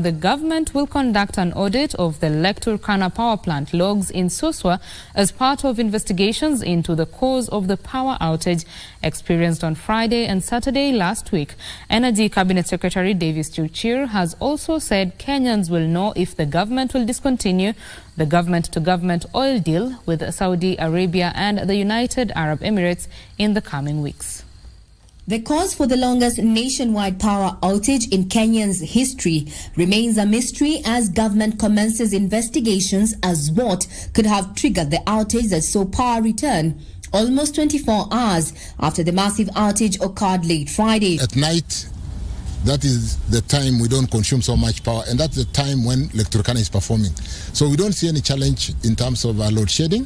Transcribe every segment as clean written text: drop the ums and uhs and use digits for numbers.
The government will conduct an audit of the L.Turkana power plant logs in Suswa as part of investigations into the cause of the power outage experienced on Friday and Saturday last week. Energy Cabinet Secretary Davis Chirchir has also said Kenyans will know if the government will discontinue the government-to-government oil deal with Saudi Arabia and the United Arab Emirates in the coming weeks. The cause for the longest nationwide power outage in Kenya's history remains a mystery as government commences investigations as what could have triggered the outage that saw power return almost 24 hours after the massive outage occurred late Friday. At night, that is the time we don't consume so much power, and that's the time when L.Turkana is performing. So we don't see any challenge in terms of load shedding.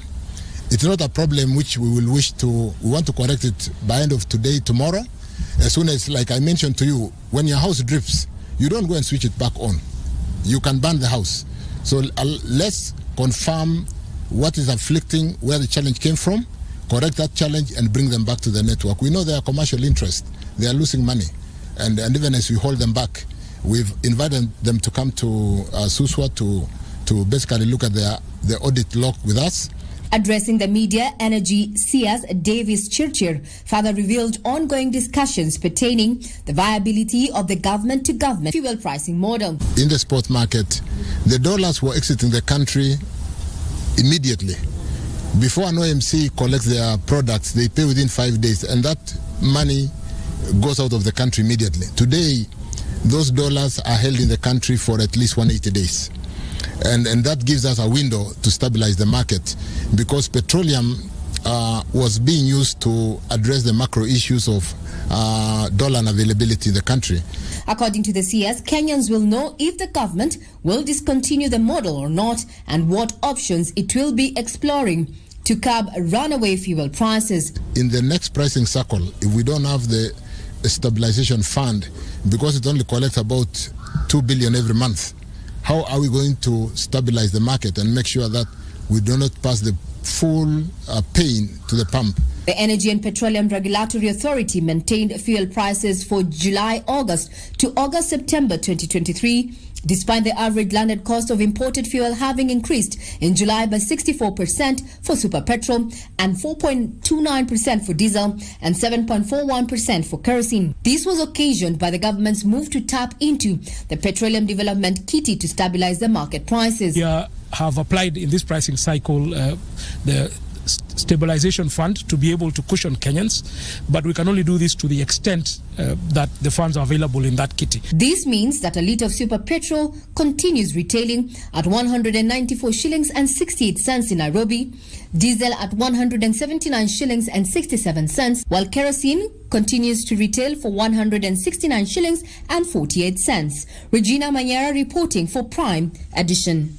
It's not a problem which we want to correct it by end of today, tomorrow. As soon as, like I mentioned to you, when your house drips, you don't go and switch it back on. You can burn the house. So let's confirm what is afflicting, where the challenge came from, correct that challenge and bring them back to the network. We know they are commercial interest. They are losing money. And even as we hold them back, we've invited them to come to Suswa to basically look at the audit log with us. Addressing the media, Energy CS Davis Chirchir further revealed ongoing discussions pertaining the viability of the government-to-government fuel pricing model. In the spot market, the dollars were exiting the country immediately. Before an OMC collects their products, they pay within 5 days, and that money goes out of the country immediately. Today, those dollars are held in the country for at least 180 days. And that gives us a window to stabilize the market, because petroleum was being used to address the macro issues of dollar unavailability in the country. According to the CS, Kenyans will know if the government will discontinue the model or not and what options it will be exploring to curb runaway fuel prices. In the next pricing cycle, if we don't have the stabilization fund, because it only collects about 2 billion every month, how are we going to stabilize the market and make sure that we do not pass the full pain to the pump? The Energy and Petroleum Regulatory Authority maintained fuel prices for July-August to August-September 2023, despite the average landed cost of imported fuel having increased in July by 64% for super petrol and 4.29% for diesel and 7.41% for kerosene. This was occasioned by the government's move to tap into the Petroleum Development Kitty to stabilize the market prices. We have applied in this pricing cycle the stabilization fund to be able to cushion Kenyans, but we can only do this to the extent that the funds are available in that kitty. This means that a litre of super petrol continues retailing at 194 shillings and 68 cents in Nairobi, diesel at 179 shillings and 67 cents, while kerosene continues to retail for 169 shillings and 48 cents. Regina Manyera reporting for Prime Edition.